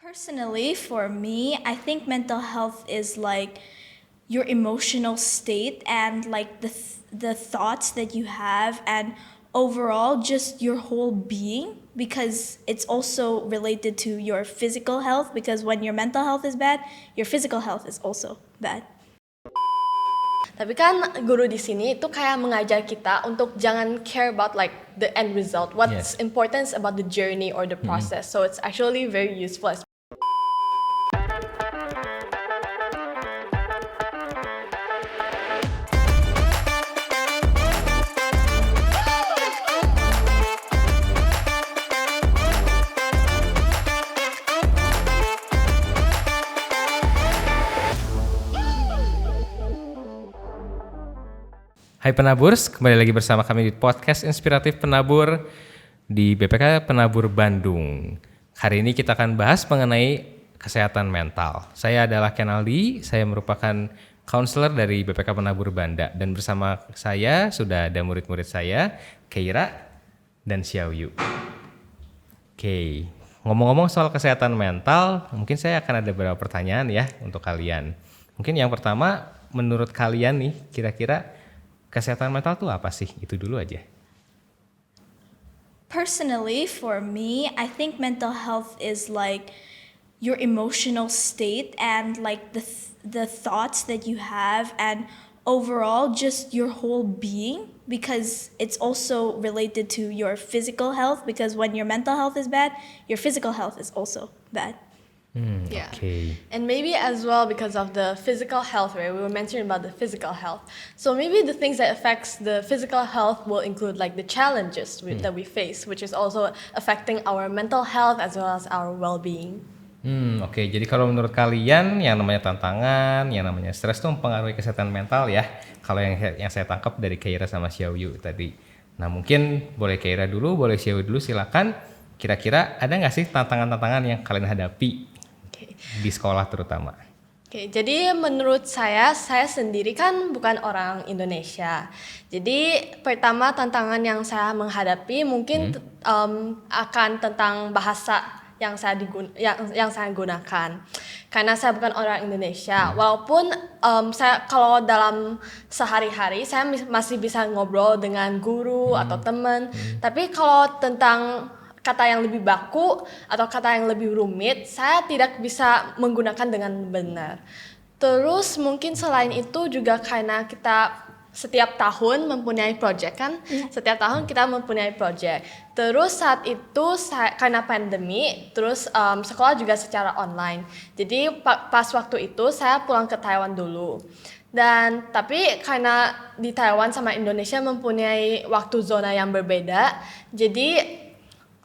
Personally, for me, I think mental health is like your emotional state and like the thoughts that you have and overall just your whole being because it's also related to your physical health because when your mental health is bad, your physical health is also bad. Tapi kan guru di sini itu kayak mengajar kita untuk jangan care about like the end result. What's important is about the journey or the process. So it's actually very useful. Hai Penaburs, kembali lagi bersama kami di podcast Inspiratif Penabur di BPK Penabur Bandung. Hari ini kita akan bahas mengenai kesehatan mental. Saya adalah Ken Aldi, saya merupakan counselor dari BPK Penabur Banda. Dan bersama saya sudah ada murid-murid saya, Keira dan Xiaoyu. Oke, ngomong-ngomong soal kesehatan mental, mungkin saya akan ada beberapa pertanyaan ya untuk kalian. Mungkin yang pertama, menurut kalian nih, kira-kira kesehatan mental itu apa sih? Itu dulu aja. Personally, for me, I think mental health is like your emotional state and like the thoughts that you have and overall just your whole being because it's also related to your physical health because when your mental health is bad, your physical health is also bad. Yeah. Okay. And maybe as well because of the physical health, right? We were mentioning about the physical health. So maybe the things that affects the physical health will include like the challenges that we face, which is also affecting our mental health as well as our well-being. Oke. Jadi kalau menurut kalian yang namanya tantangan, yang namanya stres itu mempengaruhi kesehatan mental ya. Kalau yang saya tangkap dari Keira sama Xiaoyu tadi. Nah mungkin boleh Keira dulu, boleh Xiaoyu dulu silakan. Kira-kira ada nggak sih tantangan-tantangan yang kalian hadapi di sekolah terutama? Oke, jadi menurut saya sendiri kan bukan orang Indonesia. Jadi pertama tantangan yang saya menghadapi mungkin akan tentang bahasa yang saya gunakan. Karena saya bukan orang Indonesia. Walaupun saya kalau dalam sehari-hari saya masih bisa ngobrol dengan guru atau teman. Tapi kalau tentang kata yang lebih baku atau kata yang lebih rumit, saya tidak bisa menggunakan dengan benar. Terus mungkin selain itu juga karena kita setiap tahun mempunyai project kan, setiap tahun kita mempunyai project. Terus saat itu karena pandemi, terus sekolah juga secara online. Jadi pas waktu itu saya pulang ke Taiwan dulu. Dan tapi karena di Taiwan sama Indonesia mempunyai waktu zona yang berbeda, jadi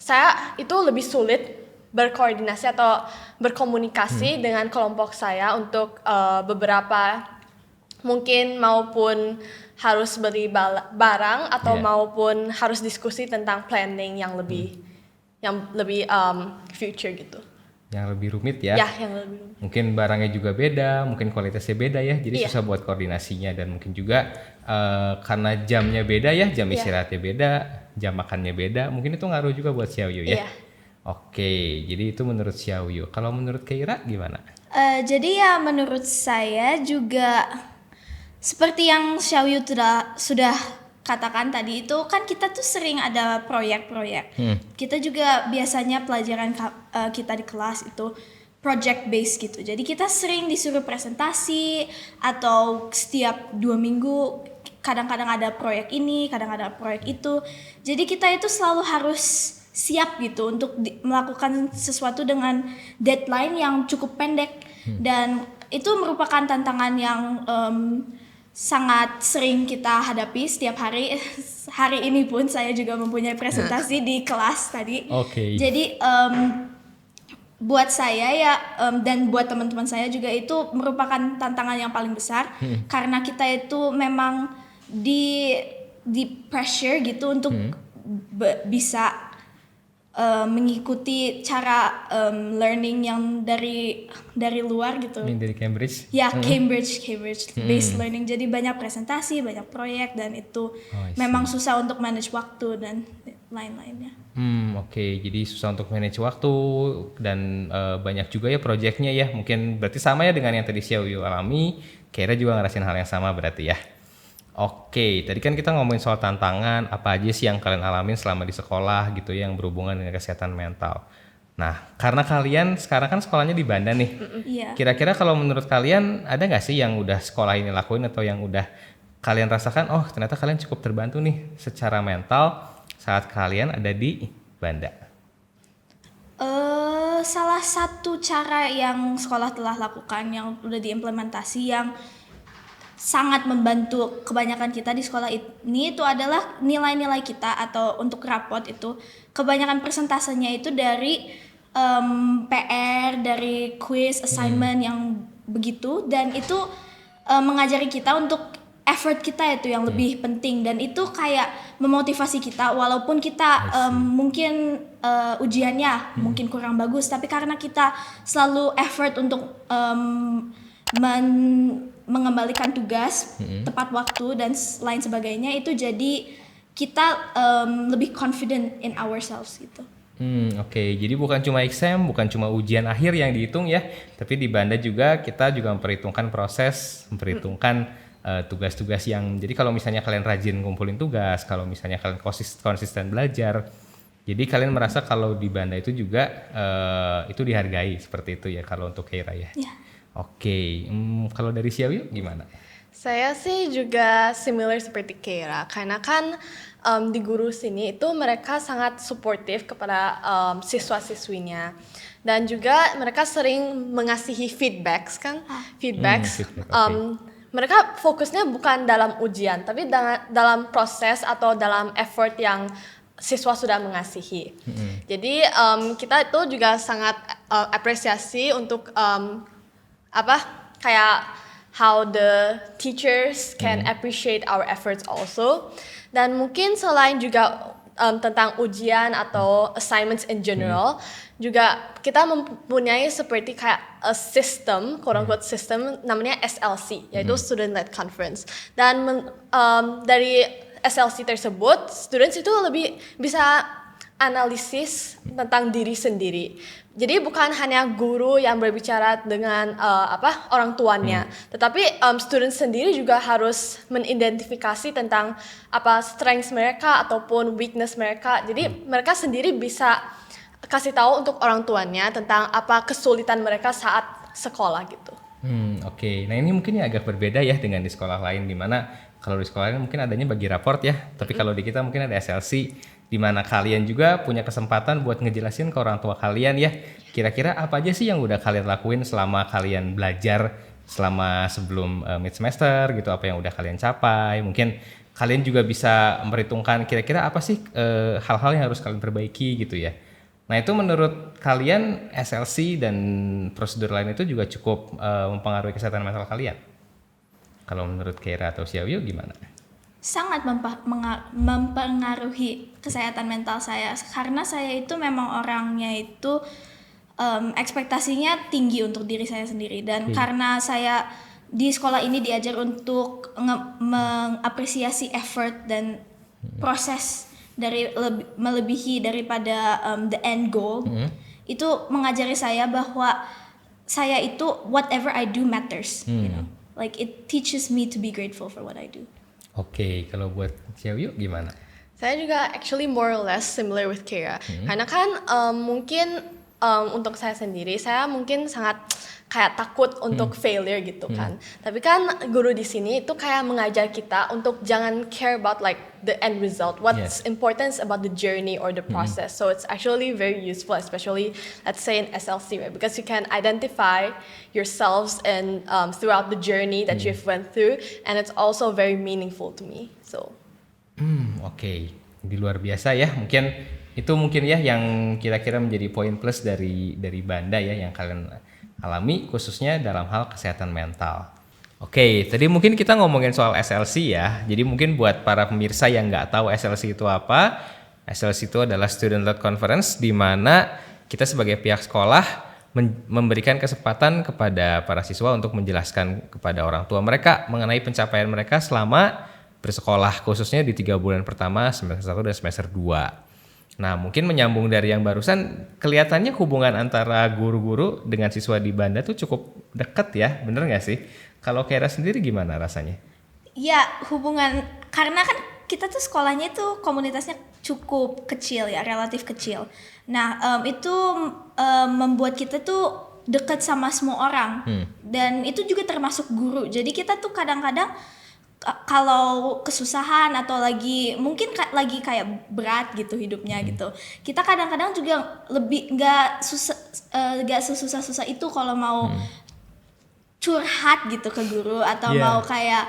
saya itu lebih sulit berkoordinasi atau berkomunikasi dengan kelompok saya untuk beberapa mungkin maupun harus beli barang atau maupun harus diskusi tentang planning yang lebih future gitu. Yang lebih rumit ya? Ya, yang lebih rumit. Mungkin barangnya juga beda, mungkin kualitasnya beda ya, jadi susah buat koordinasinya dan mungkin juga karena jamnya beda ya, jam istirahatnya beda, jam makannya beda, mungkin itu ngaruh juga buat Xiaoyu ya? Oke, jadi itu menurut Xiaoyu. Kalau menurut Keira gimana? Jadi ya menurut saya juga seperti yang Xiaoyu sudah katakan tadi itu kan kita tuh sering ada proyek-proyek. Kita juga biasanya pelajaran kita di kelas itu project based gitu. Jadi kita sering disuruh presentasi atau setiap 2 minggu kadang-kadang ada proyek ini, kadang-kadang ada proyek itu. Jadi kita itu selalu harus siap gitu untuk melakukan sesuatu dengan deadline yang cukup pendek. Dan itu merupakan tantangan yang sangat sering kita hadapi setiap hari. Hari ini pun saya juga mempunyai presentasi di kelas tadi. Jadi buat saya ya dan buat teman-teman saya juga itu merupakan tantangan yang paling besar karena kita itu memang di pressure gitu untuk bisa mengikuti cara learning yang dari luar gitu. Yang dari Cambridge? Ya, Cambridge based learning. Jadi banyak presentasi, banyak proyek dan itu memang susah untuk manage waktu dan lain-lainnya. Oke. Jadi susah untuk manage waktu dan banyak juga ya proyeknya ya. Mungkin berarti sama ya dengan yang tadi Xiaoyu alami, Keira juga ngerasain hal yang sama berarti ya. Oke, tadi kan kita ngomongin soal tantangan, apa aja sih yang kalian alamin selama di sekolah gitu ya, yang berhubungan dengan kesehatan mental. Nah, karena kalian sekarang kan sekolahnya di Banda nih. Iya. Kira-kira kalau menurut kalian ada nggak sih yang udah sekolah ini lakuin atau yang udah kalian rasakan, oh ternyata kalian cukup terbantu nih secara mental saat kalian ada di Banda? Salah satu cara yang sekolah telah lakukan yang udah diimplementasi yang sangat membantu kebanyakan kita di sekolah ini itu adalah nilai-nilai kita atau untuk raport itu kebanyakan persentasenya itu dari PR, dari quiz, assignment yang begitu, dan itu mengajari kita untuk effort kita itu yang lebih penting, dan itu kayak memotivasi kita walaupun kita mungkin ujiannya mungkin kurang bagus, tapi karena kita selalu effort untuk mengembalikan tugas tepat waktu dan lain sebagainya, itu jadi kita lebih confident in ourselves gitu. Oke. Jadi bukan cuma exam, bukan cuma ujian akhir yang dihitung ya, tapi di Banda juga kita juga memperhitungkan proses, memperhitungkan tugas-tugas yang, jadi kalau misalnya kalian rajin ngumpulin tugas, kalau misalnya kalian konsisten belajar, jadi kalian merasa kalau di Banda itu juga itu dihargai seperti itu ya kalau untuk Keira ya. Yeah. Oke. Kalau dari Xiaoyu gimana? Saya sih juga similar seperti Keira, karena kan di guru sini itu mereka sangat suportif kepada siswa-siswinya, dan juga mereka sering mengasihi feedbacks kan, feedbacks. Mereka fokusnya bukan dalam ujian, tapi dalam proses atau dalam effort yang siswa sudah mengasihi. Jadi kita itu juga sangat apresiasi untuk kayak how the teachers can appreciate our efforts also. Dan mungkin selain juga tentang ujian atau assignments in general, juga kita mempunyai seperti kayak a system, quote-unquote system, namanya SLC, yaitu Student Led Conference. Dan dari SLC tersebut, students itu lebih bisa analisis tentang diri sendiri. Jadi bukan hanya guru yang berbicara dengan orang tuanya, tetapi student sendiri juga harus mengidentifikasi tentang apa strengths mereka ataupun weakness mereka. Jadi mereka sendiri bisa kasih tahu untuk orang tuanya tentang apa kesulitan mereka saat sekolah gitu. Oke. Nah ini mungkin agak berbeda ya dengan di sekolah lain, di mana kalau di sekolah lain mungkin adanya bagi raport ya, tapi kalau di kita mungkin ada SLC, di mana kalian juga punya kesempatan buat ngejelasin ke orang tua kalian ya, kira-kira apa aja sih yang udah kalian lakuin selama kalian belajar selama sebelum mid semester gitu, apa yang udah kalian capai. Mungkin kalian juga bisa memperhitungkan kira-kira apa sih hal-hal yang harus kalian perbaiki gitu ya. Nah itu menurut kalian SLC dan prosedur lain itu juga cukup mempengaruhi kesehatan mental kalian? Kalau menurut Keira atau Xiaoyu gimana? Sangat mempengaruhi kesehatan mental saya, karena saya itu memang orangnya itu ekspektasinya tinggi untuk diri saya sendiri, dan karena saya di sekolah ini diajar untuk mengapresiasi effort dan proses dari melebihi daripada the end goal. Itu mengajari saya bahwa saya itu whatever I do matters, you know. Like it teaches me to be grateful for what I do. Oke, kalau buat Xiaoyu gimana? Saya juga actually more or less similar with Keira. Karena kan mungkin untuk saya sendiri, saya mungkin sangat kayak takut untuk failure gitu kan. Tapi kan guru di sini itu kayak mengajar kita untuk jangan care about like the end result. What's important about the journey or the process. So it's actually very useful, especially let's say in SLC, right? Because you can identify yourselves and throughout the journey that you've went through, and it's also very meaningful to me. So. Oke. Di luar biasa ya. Mungkin ya yang kira-kira menjadi poin plus dari Banda ya yang kalian alami khususnya dalam hal kesehatan mental. Oke, tadi mungkin kita ngomongin soal SLC ya. Jadi mungkin buat para pemirsa yang nggak tahu SLC itu apa, SLC itu adalah Student Led Conference, di mana kita sebagai pihak sekolah memberikan kesempatan kepada para siswa untuk menjelaskan kepada orang tua mereka mengenai pencapaian mereka selama bersekolah, khususnya di 3 bulan pertama semester 1 dan semester 2. Nah, mungkin menyambung dari yang barusan, kelihatannya hubungan antara guru-guru dengan siswa di Banda tuh cukup dekat ya, bener nggak sih? Kalau Keira sendiri gimana rasanya? Ya, hubungan karena kan kita tuh sekolahnya tuh komunitasnya cukup kecil ya, relatif kecil. Nah, itu membuat kita tuh dekat sama semua orang. Dan itu juga termasuk guru. Jadi kita tuh kadang-kadang kalau kesusahan atau lagi mungkin lagi kayak berat gitu hidupnya gitu, kita kadang-kadang juga lebih nggak sesusah-susah itu kalau mau curhat gitu ke guru atau mau kayak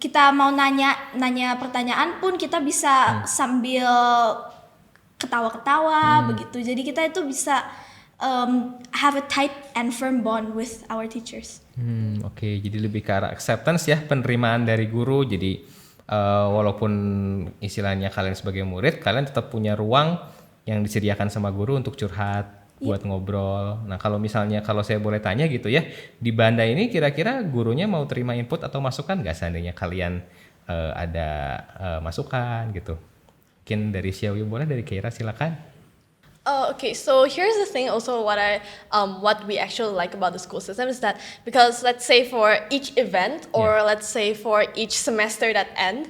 kita mau nanya pertanyaan pun kita bisa sambil ketawa-ketawa begitu. Jadi kita itu bisa have a tight and firm bond with our teachers. Oke, jadi lebih ke arah acceptance ya, penerimaan dari guru. Jadi walaupun istilahnya kalian sebagai murid, kalian tetap punya ruang yang disediakan sama guru untuk curhat, buat ngobrol. Nah, kalau misalnya kalau saya boleh tanya gitu ya, di Banda ini kira-kira gurunya mau terima input atau masukan nggak seandainya kalian ada masukan gitu? Mungkin dari Xiaoyu boleh, dari Keira silakan. Okay, so here's the thing also what we actually like about the school system is that because let's say for each event or let's say for each semester that end,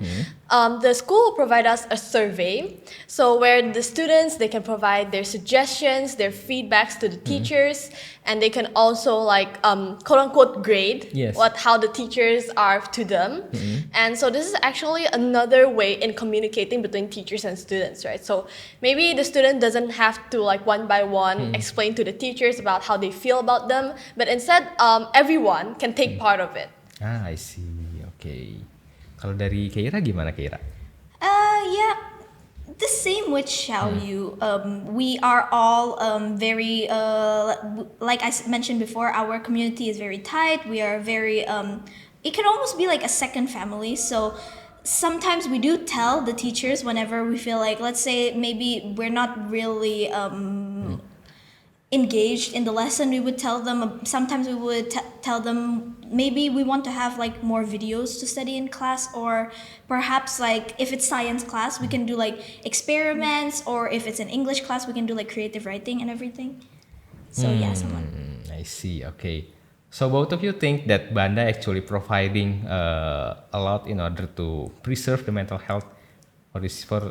the school will provide us a survey, so where the students, they can provide their suggestions, their feedbacks to the teachers, and they can also like quote unquote grade how the teachers are to them. And so this is actually another way in communicating between teachers and students, right? So maybe the student doesn't have to like one by one explain to the teachers about how they feel about them, but instead everyone can take part of it. I see. Okay. Kalau dari Keira gimana, Keira? Yeah, the same with Xiaoyu. We are all very like I mentioned before, our community is very tight. We are very it can almost be like a second family. So sometimes we do tell the teachers whenever we feel like, let's say maybe we're not really engaged in the lesson, we would tell them. Sometimes we would tell them maybe we want to have like more videos to study in class, or perhaps like if it's science class we can do like experiments, or if it's an English class we can do like creative writing and everything. So yeah, somewhat. I see. Okay. So both of you think that Banda actually providing a lot in order to preserve the mental health for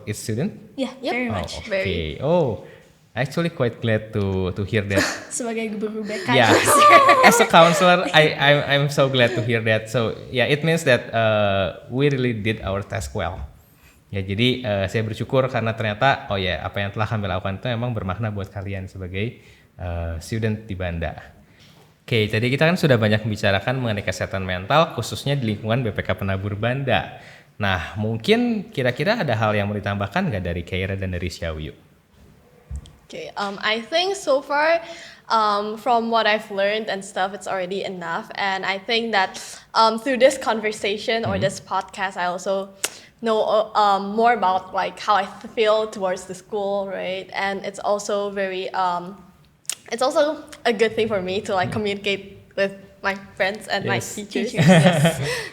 its student? Yeah, very much. Okay. Oh, actually quite glad to hear that. Sebagai guru BK. Yeah. As a counselor, I'm so glad to hear that. So yeah, it means that we really did our task well. Ya, jadi saya bersyukur karena ternyata apa yang telah kami lakukan itu memang bermakna buat kalian sebagai student di Banda. Oke, jadi kita kan sudah banyak membicarakan mengenai kesehatan mental, khususnya di lingkungan BPK Penabur Banda. Nah, mungkin kira-kira ada hal yang mau ditambahkan nggak dari Keira dan dari Xiaoyu? Okay, I think so far, from what I've learned and stuff, it's already enough. And I think that through this conversation or this podcast, I also know more about like how I feel towards the school, right? And it's also very it's also a good thing for me to like communicate with my friends and my teachers.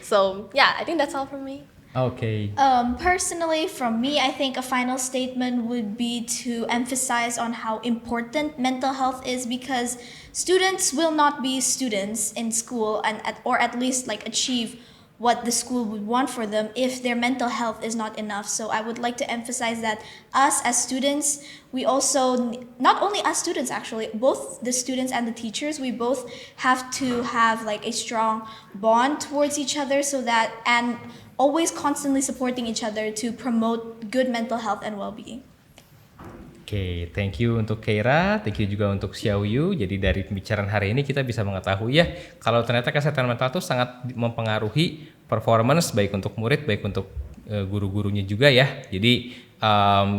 So yeah, I think that's all from me. Okay. Personally, from me, I think a final statement would be to emphasize on how important mental health is, because students will not be students in school or at least like achieve what the school would want for them if their mental health is not enough. So I would like to emphasize that us as students, we also, not only us students actually, both the students and the teachers, we both have to have like a strong bond towards each other, so that, and always constantly supporting each other to promote good mental health and well-being. Oke, thank you untuk Keira, thank you juga untuk Xiaoyu. Jadi dari pembicaraan hari ini kita bisa mengetahui ya, kalau ternyata kesehatan mental itu sangat mempengaruhi performance baik untuk murid, baik untuk guru-gurunya juga ya. Jadi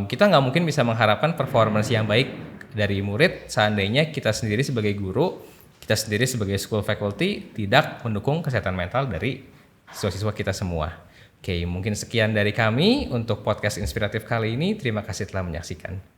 kita nggak mungkin bisa mengharapkan performance yang baik dari murid seandainya kita sendiri sebagai guru, kita sendiri sebagai school faculty tidak mendukung kesehatan mental dari siswa-siswa kita semua. Oke, mungkin sekian dari kami untuk podcast inspiratif kali ini. Terima kasih telah menyaksikan.